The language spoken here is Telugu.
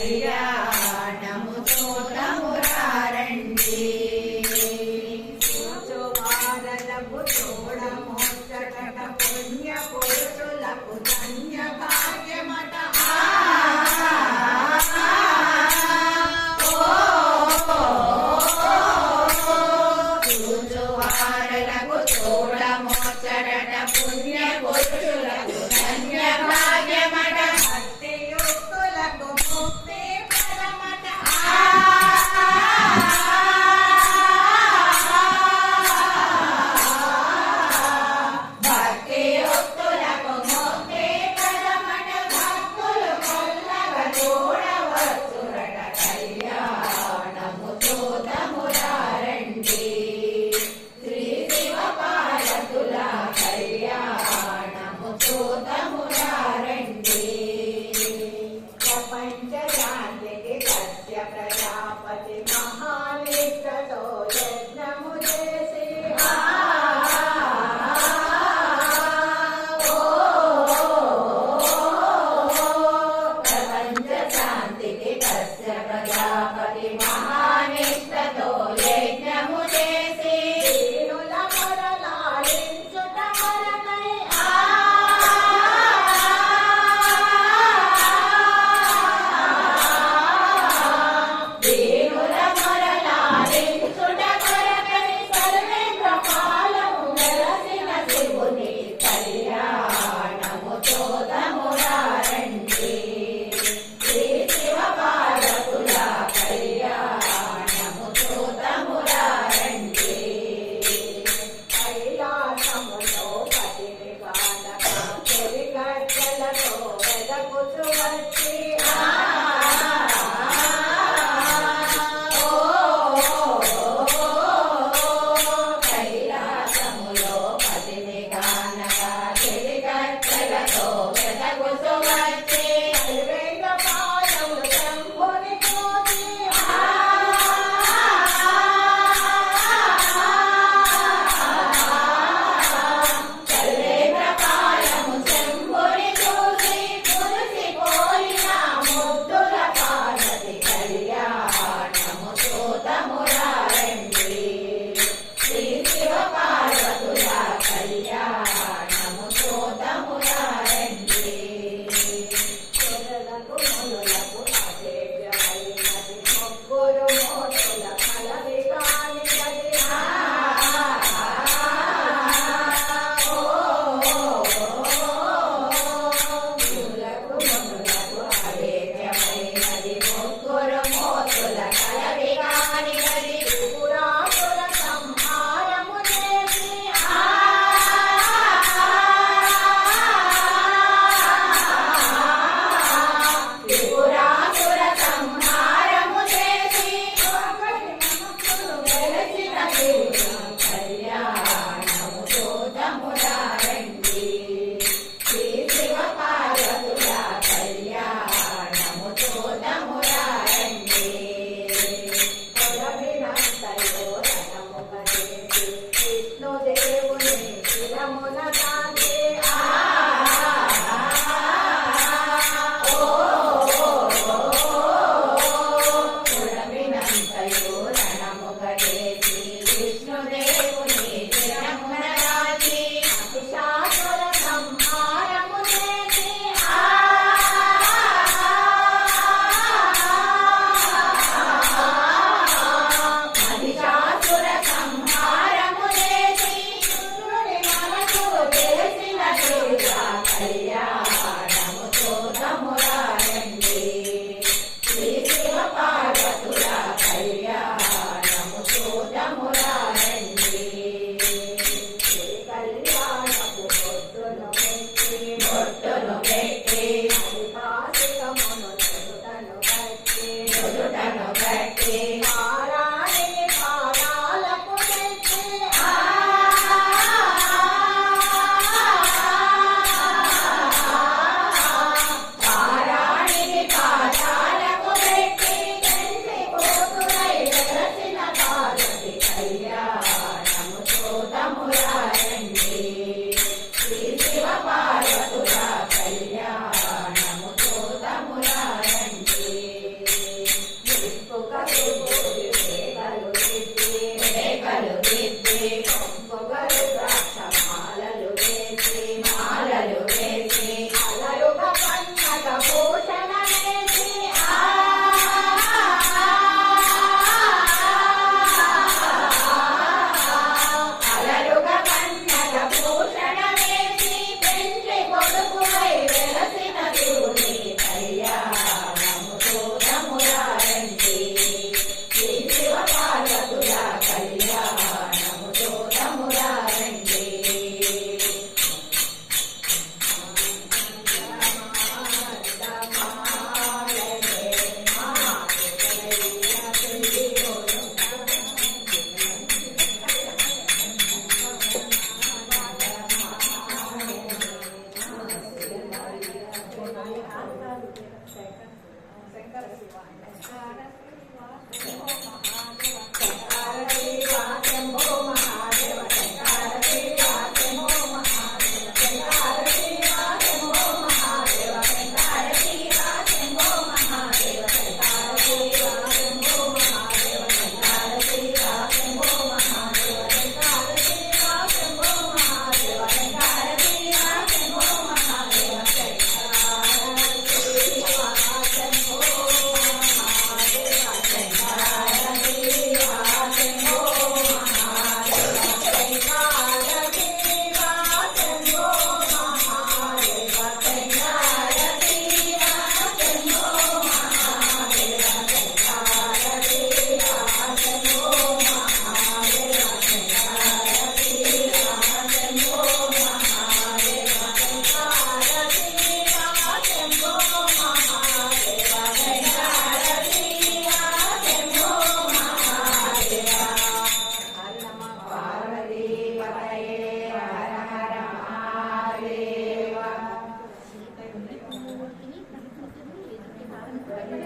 కళ్యాణము చూడమురారండి. వారలకు చూడమోచట పుణ్య పురుషులకు ధన్య భాగ్యమట. వారలకు చూడమోచట పుణ్య పురుషులకు ధన్య భాగ్యమట. భక్తియుక్తులకు ముక్తి పరమట. భక్తియుక్తులకు ముక్తి పరమట. భక్తులు కొల్లగా చూడవచ్చురట కళ్యాణము చూడమురారండి. శ్రీ శివ పార్వతుల కళ్యాణము చూడమురారండి. ప్రపంచ శాంతికి సత్య ప్రజాపతి మహానిష్టతో యజ్ఞము చేసి ప్రపంచ శాంతికి కశ్య ప్రజాపతి మహానిష్టతో యజ్ఞము చేసి దీనుల మొరలాలించుట కొరకై దీనుల మొరలాలించుట కొరకై సర్వేంద్ర పాలము వెలసిన శివుని కళ్యాణము చూడమురారండి. శ్రీ శివ పార్వతుల కళ్యాణము చూడమురారండి. కైలాసములో పతిని కానక చెలిగడ్డలతో వెదకుచు వచ్చి కైలాసములో పతిని గానక చెలిగడ్డలతో వెదకుచు వచ్చి సర్వేంద్ర పాదములు శంభుని చూసి సర్వేంద్ర పాలము శంభుని చూసి మురిసిపోయిన ముద్దుల పార్వతి కళ్యాణము చూడమురారండి. శ్రీ శివ పార్వతుల కళ్యాణము చూడమురారండి. చెరలకు మునులకు అసేవ్యమైనది ముగ్గురు మోటుల కలవి కాని గది మునులకు అవేద్యమైనది ముగ్గురు మోతుల కలవి కాని గది. పురాపుర సంహారము చేసి త్రిపురాసుర సంహారము చేసి వెలసిన శివుని కళ్యాణము చూడమురారండి. శ్రీ శివ పార్వతుల కళ్యాణము చూడమురారండి. కొలవినంతయో రణముగ చేసి విష్ణుదేవుని శిరమున దాచి పురమినంతయు రణముగ చేసి విష్ణుదేవుని శిరమున దాచి మహిషాసుర సంహారము చేసి మహిషాసుర సంహారము చేసి శుక్రుని మనకు తెలిసిన శివ కళ్యాణము చూడమురారండి. శ్రీ శివ పార్వతుల కళ్యాణము చూడమురారండి. శ్రీ కళ్యాణపు బొట్టును పెట్టి బొట్టును పెట్టి హరిపాసికమును చెడుటను కట్టి నుదుటను కట్టి పారాణిని పాదాలకు తెచ్చి పారాణిని పాదాలకు పెట్టి తండ్రి కూతురై వెలసిన పార్వతి కళ్యాణము చూడమురారండి. శ్రీ శివ పార్వతుల కళ్యాణము చూడమురారండి. కారణ